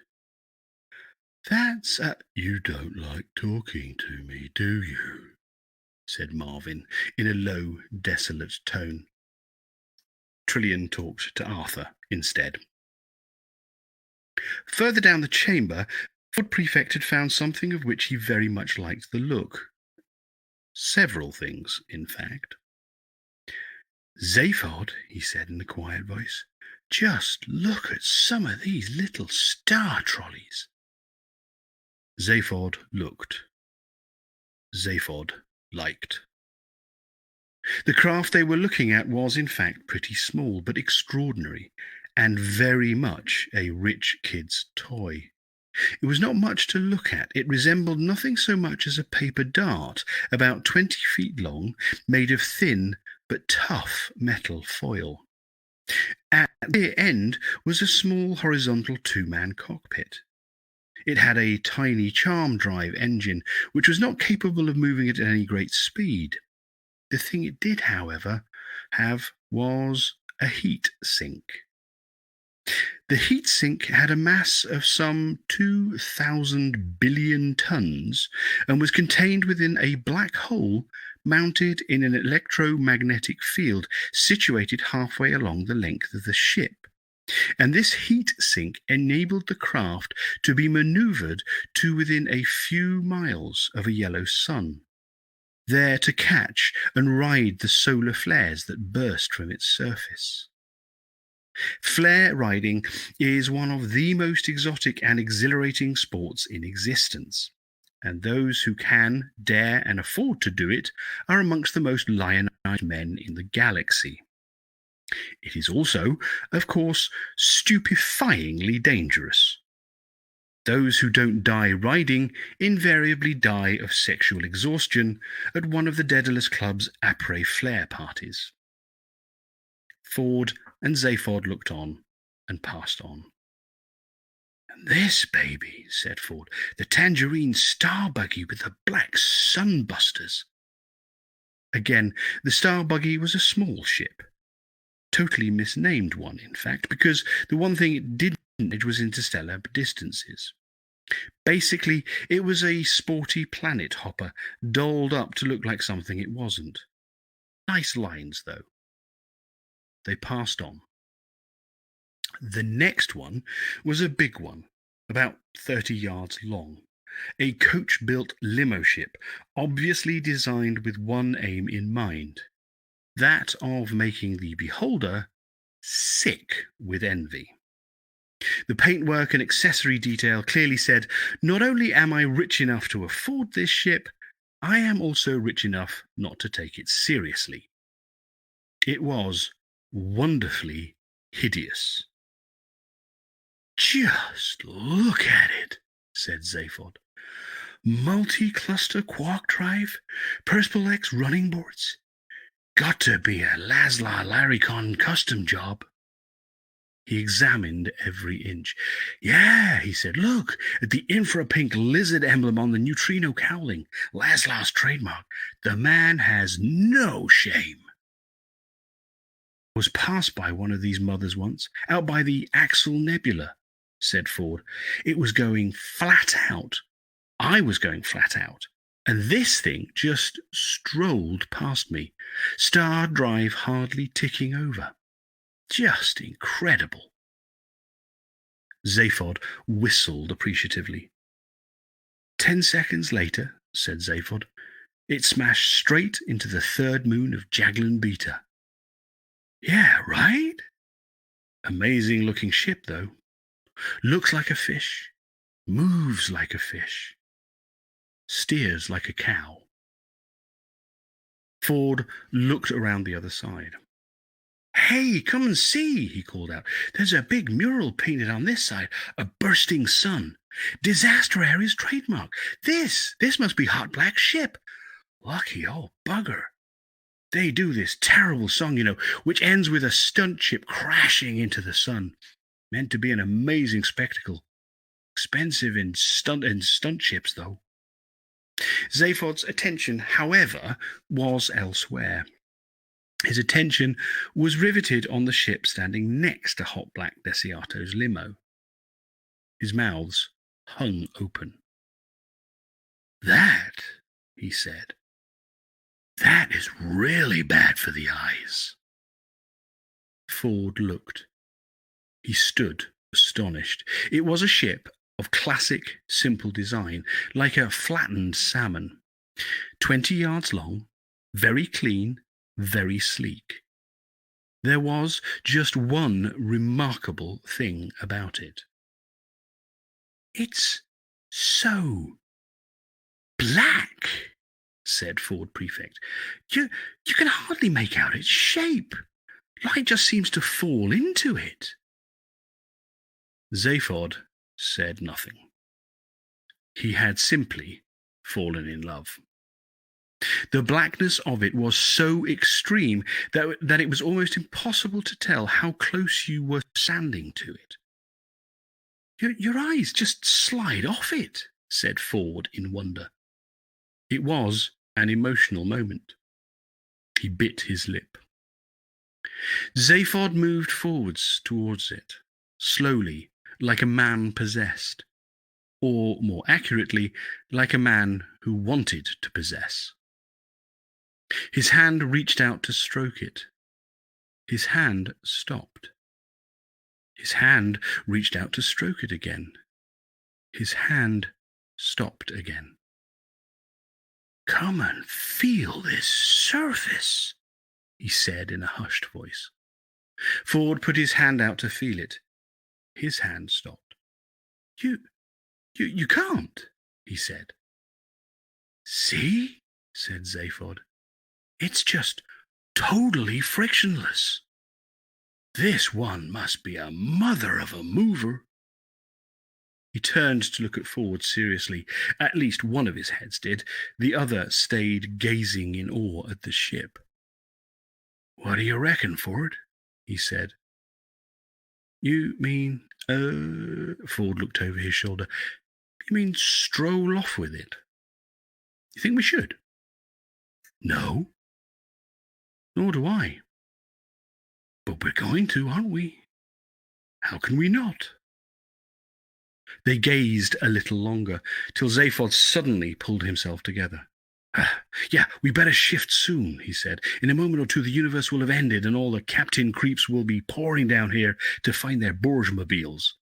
A: "You don't like talking to me, do you?" said Marvin in a low, desolate tone. Trillian talked to Arthur instead. Further down the chamber, Ford Prefect had found something of which he very much liked the look. Several things, in fact. "Zaphod," he said in a quiet voice, "just look at some of these little star trolleys." Zaphod looked. Zaphod liked. The craft they were looking at was, in fact, pretty small, but extraordinary, and very much a rich kid's toy. It was not much to look at. It resembled nothing so much as a paper dart, about 20 feet long, made of thin but tough metal foil. At the end was a small horizontal two-man cockpit. It had a tiny charm drive engine, which was not capable of moving at any great speed. The thing it did, however, have was a heat sink. The heat sink had a mass of some 2,000 billion tons and was contained within a black hole mounted in an electromagnetic field situated halfway along the length of the ship. And this heat sink enabled the craft to be maneuvered to within a few miles of a yellow sun, there to catch and ride the solar flares that burst from its surface. Flare riding is one of the most exotic and exhilarating sports in existence, and those who can, dare, and afford to do it are amongst the most lionized men in the galaxy. It is also, of course, stupefyingly dangerous. Those who don't die riding invariably die of sexual exhaustion at one of the Daedalus Club's après flare parties. Ford and Zaphod looked on and passed on. "And this, baby," said Ford, "the tangerine star buggy with the black sunbusters." Again, the star buggy was a small ship. Totally misnamed one, in fact, because the one thing it didn't manage was interstellar distances. Basically, it was a sporty planet hopper, dolled up to look like something it wasn't. Nice lines, though. They passed on. The next one was a big one, about 30 yards long. A coach-built limo ship, obviously designed with one aim in mind, that of making the beholder sick with envy. The paintwork and accessory detail clearly said, "Not only am I rich enough to afford this ship, I am also rich enough not to take it seriously." It was wonderfully hideous. "Just look at it," said Zaphod. "Multi-cluster quark drive, Perspex running boards. Got to be a Laszlo Laricon custom job." He examined every inch. "Yeah," he said, "look at the infra-pink lizard emblem on the neutrino cowling. Laszlo's trademark. The man has no shame." "I was passed by one of these mothers once, out by the Axel Nebula," said Ford. "It was going flat out. I was going flat out. And this thing just strolled past me. Star drive hardly ticking over. Just incredible." Zaphod whistled appreciatively. 10 seconds later," said Zaphod, "it smashed straight into the third moon of Jaglin Beta." "Yeah, right? Amazing looking ship, though. Looks like a fish, moves like a fish, steers like a cow." Ford looked around the other side. "Hey, come and see," he called out. "There's a big mural painted on this side, a bursting sun. Disaster Area's trademark. This must be Hot Black Ship. Lucky old bugger. They do this terrible song, which ends with a stunt ship crashing into the sun. Meant to be an amazing spectacle. Expensive in stunt ships, though." Zaphod's attention, however, was elsewhere. His attention was riveted on the ship standing next to Hot Black Desiato's limo. His mouths hung open. "That," he said, "that is really bad for the eyes." Ford looked. He stood, astonished. It was a ship of classic, simple design, like a flattened salmon. 20 yards long, very clean, very sleek. There was just one remarkable thing about it. "It's so black," said Ford Prefect. You can hardly make out its shape. Light just seems to fall into it." Zaphod said nothing. He had simply fallen in love. The blackness of it was so extreme that it was almost impossible to tell how close you were standing to it. Your eyes just slide off it," said Ford in wonder. It was an emotional moment. He bit his lip. Zaphod moved forwards towards it, slowly, like a man possessed, or more accurately, like a man who wanted to possess. His hand reached out to stroke it. His hand stopped. His hand reached out to stroke it again. His hand stopped again. "Come and feel this surface," he said in a hushed voice. Ford put his hand out to feel it. His hand stopped. You can't," he said. "See," said Zaphod. "It's just totally frictionless. This one must be a mother of a mover." He turned to look at Ford seriously. At least one of his heads did. The other stayed gazing in awe at the ship. "What do you reckon, Ford?" he said. "You mean, Ford looked over his shoulder. "You mean stroll off with it? You think we should?" "No." "Nor do I." "But we're going to, aren't we? How can we not?" They gazed a little longer, till Zaphod suddenly pulled himself together. "Yeah, we better shift soon," he said. "In a moment or two the universe will have ended, and all the captain creeps will be pouring down here to find their Borg-mobiles."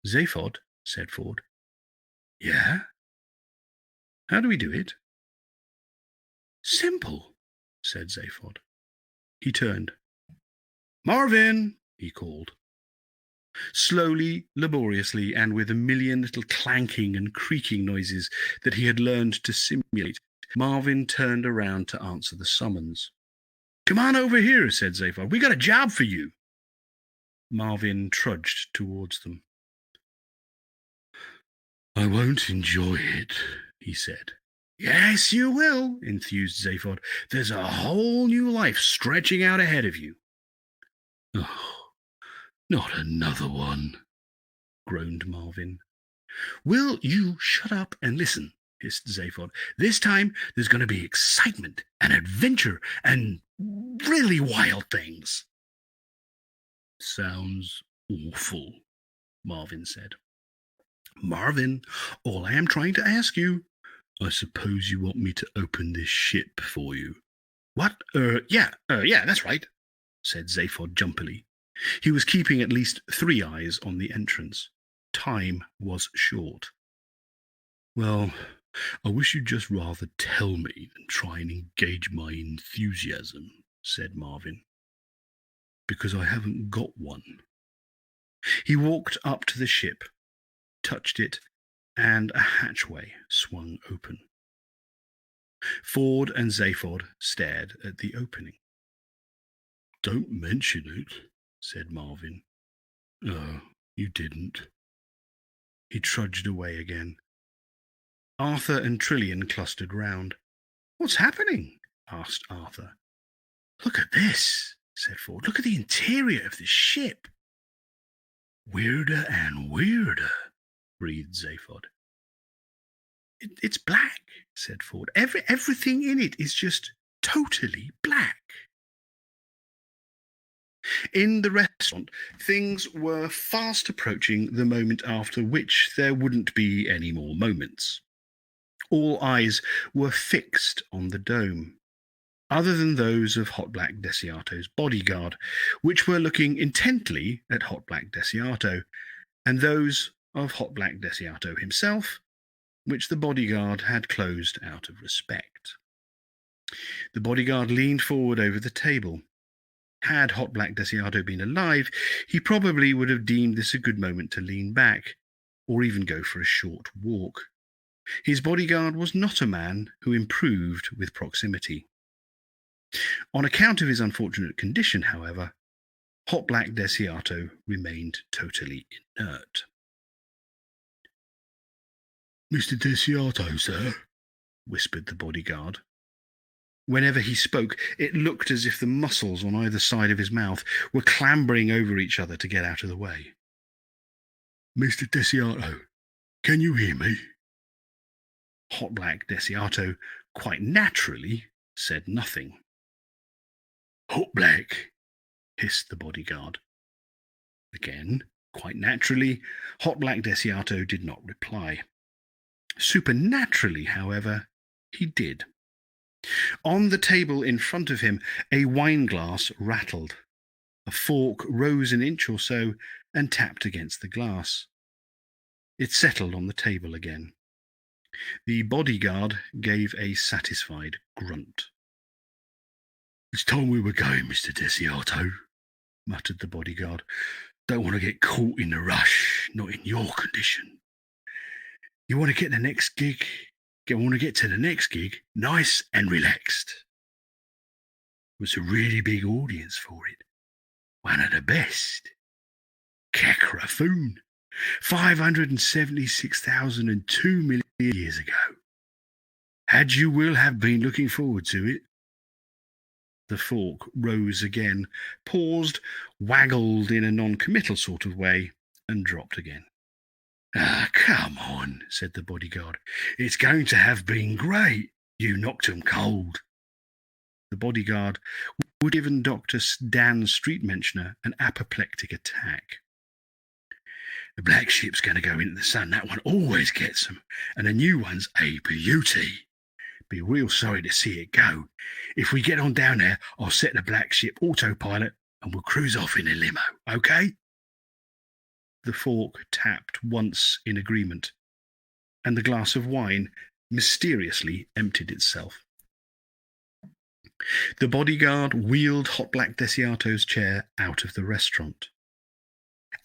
A: "Zaphod," said Ford. "Yeah? How do we do it?" "Simple," said Zaphod. He turned. "Marvin!" he called. Slowly, laboriously, and with a million little clanking and creaking noises that he had learned to simulate, Marvin turned around to answer the summons. "Come on over here," said Zaphod. "We got a job for you." Marvin trudged towards them. "I won't enjoy it," he said. "Yes, you will," enthused Zaphod. "There's a whole new life stretching out ahead of you." "Oh, not another one," groaned Marvin. "Will you shut up and listen?" hissed Zaphod. "This time there's going to be excitement and adventure and really wild things." "Sounds awful," Marvin said. "Marvin, all I am trying to ask you, I suppose you want me to open this ship for you." "What? Yeah, that's right," said Zaphod jumpily. He was keeping at least 3 eyes on the entrance. Time was short. "Well, I wish you'd just rather tell me than try and engage my enthusiasm," said Marvin, "because I haven't got one." He walked up to the ship, touched it, and a hatchway swung open. Ford and Zaphod stared at the opening. "Don't mention it," said Marvin. "Oh, you didn't." He trudged away again. Arthur and Trillian clustered round. "What's happening?" asked Arthur. "Look at this," said Ford. "Look at the interior of this ship." "Weirder and weirder," breathed Zaphod. It's black," said Ford. Everything in it is just totally black." In the restaurant, things were fast approaching the moment after which there wouldn't be any more moments. All eyes were fixed on the dome. other than those of Hot Black Desiato's bodyguard, which were looking intently at Hot Black Desiato, and those of Hot Black Desiato himself, which the bodyguard had closed out of respect. The bodyguard leaned forward over the table. Had Hot Black Desiato been alive, he probably would have deemed this a good moment to lean back, or even go for a short walk. His bodyguard was not a man who improved with proximity. On account of his unfortunate condition, however, Hot Black Desiato remained totally inert. "Mr. Desiato, sir," whispered the bodyguard. Whenever he spoke, it looked as if the muscles on either side of his mouth were clambering over each other to get out of the way. "Mr. Desiato, can you hear me?" Hot Black Desiato, quite naturally, said nothing. "Hot Black," hissed the bodyguard. Again, quite naturally, Hot Black Desiato did not reply. Supernaturally, however, he did. On the table in front of him, a wineglass rattled. A fork rose an inch or so and tapped against the glass. It settled on the table again. The bodyguard gave a satisfied grunt. "It's time we were going, Mr. Desiato," muttered the bodyguard. "Don't want to get caught in a rush, not in your condition. You want to get to the next gig nice and relaxed. There's a really big audience for it. One of the best. Kakrafoon. 576,002 million years ago. Had you will have been looking forward to it." The fork rose again, paused, waggled in a non-committal sort of way, and dropped again. "Ah, come on," said the bodyguard. "It's going to have been great. You knocked 'em cold." The bodyguard would have given Dr. Dan Streetmentioner an apoplectic attack. "The black ship's going to go into the sun. That one always gets 'em. And the new one's a beauty. Be real sorry to see it go. If we get on down there, I'll set the black ship autopilot and we'll cruise off in a limo, okay?" The fork tapped once in agreement, and the glass of wine mysteriously emptied itself. The bodyguard wheeled Hot Black Desiato's chair out of the restaurant.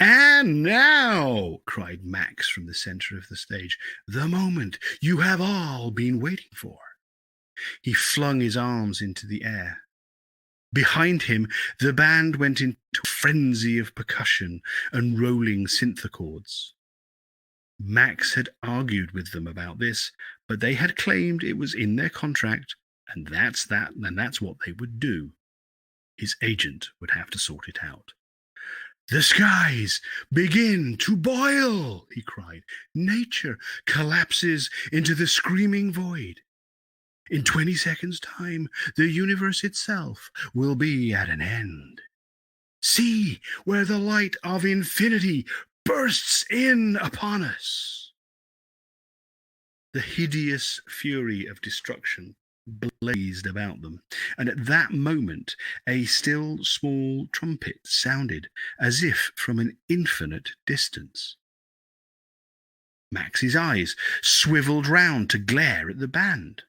A: "And now," cried Max from the centre of the stage, "the moment you have all been waiting for." He flung his arms into the air. Behind him, the band went into a frenzy of percussion and rolling synth accords. Max had argued with them about this, but they had claimed it was in their contract, and that's what they would do. His agent would have to sort it out. "The skies begin to boil," he cried. "Nature collapses into the screaming void. In 20 seconds' time, the universe itself will be at an end. See where the light of infinity bursts in upon us." The hideous fury of destruction blazed about them, and at that moment a still small trumpet sounded as if from an infinite distance. Max's eyes swiveled round to glare at the band.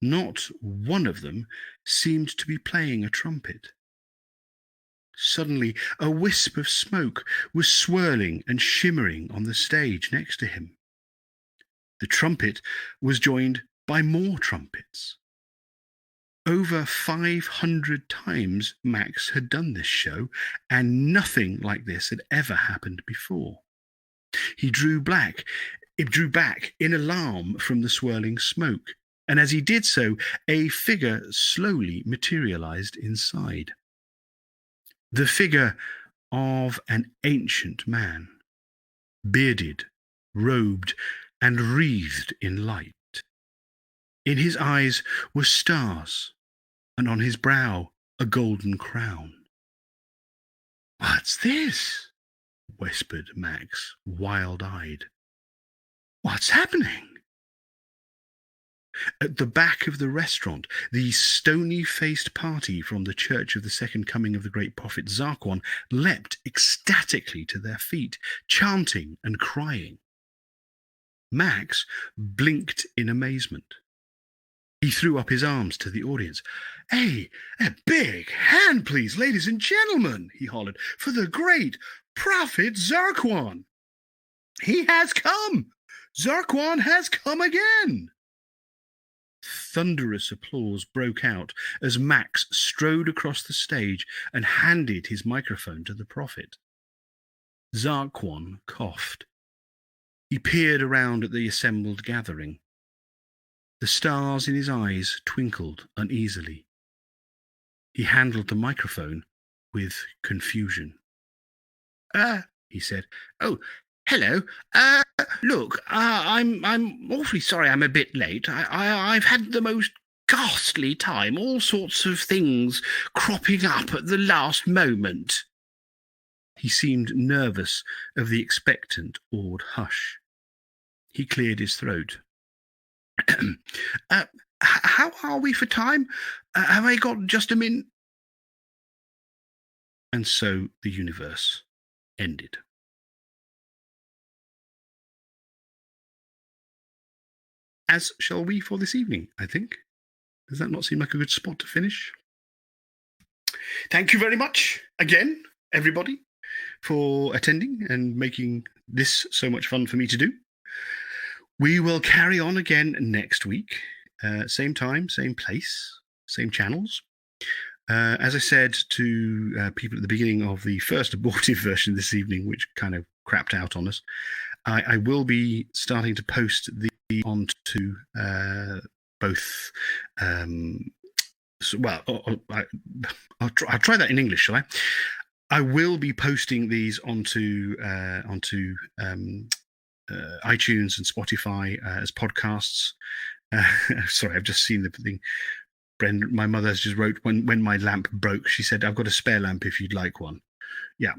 A: Not one of them seemed to be playing a trumpet. Suddenly, a wisp of smoke was swirling and shimmering on the stage next to him. The trumpet was joined by more trumpets. Over 500 times Max had done this show, and nothing like this had ever happened before. He drew back in alarm from the swirling smoke, and as he did so, a figure slowly materialized inside. The figure of an ancient man, bearded, robed, and wreathed in light. In his eyes were stars, and on his brow a golden crown. "What's this?" whispered Max, wild-eyed. "What's happening?" At the back of the restaurant, the stony-faced party from the Church of the Second Coming of the Great Prophet Zarquan leapt ecstatically to their feet, chanting and crying. Max blinked in amazement. He threw up his arms to the audience. "Hey, a big hand, please, ladies and gentlemen," he hollered, "for the great Prophet Zarquan. He has come! Zarquan has come again!" Thunderous applause broke out as Max strode across the stage and handed his microphone to the prophet. Zarquan coughed. He peered around at the assembled gathering. The stars in his eyes twinkled uneasily. He handled the microphone with confusion. He said. "Oh, hello. Look, I'm awfully sorry I'm a bit late. I've had the most ghastly time, all sorts of things cropping up at the last moment." He seemed nervous of the expectant, awed hush. He cleared his throat. How are we for time? Have I got just a minute? And so the universe ended. As shall we for this evening, I think. Does that not seem like a good spot to finish? Thank you very much again, everybody, for attending and making this so much fun for me to do. We will carry on again next week. Same time, same place, same channels. As I said to people at the beginning of the first abortive version this evening, which kind of crapped out on us, I will be starting to post the onto both. I'll try that in English, shall I? I will be posting these onto iTunes and Spotify as podcasts. Sorry, I've just seen the thing. Brendan, my mother just wrote, when my lamp broke, she said, "I've got a spare lamp if you'd like one." Yeah,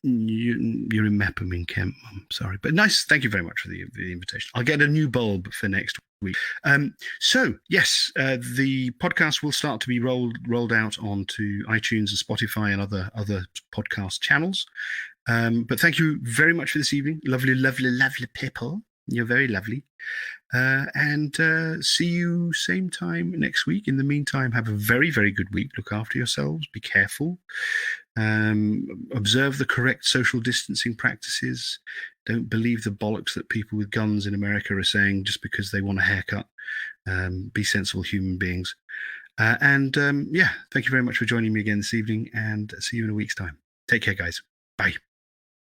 A: you're in Mepham in Kent. I'm sorry, but nice. Thank you very much for the invitation. I'll get a new bulb for next week. So yes, the podcast will start to be rolled out onto iTunes and Spotify and other podcast channels. But thank you very much for this evening. Lovely, lovely, lovely people. You're very lovely. And see you same time next week. In the meantime, have a very, very good week. Look after yourselves. Be careful. Observe the correct social distancing practices. Don't believe the bollocks that people with guns in America are saying just because they want a haircut. Be sensible human beings. And thank you very much for joining me again this evening, and see you in a week's time. Take care, guys. Bye.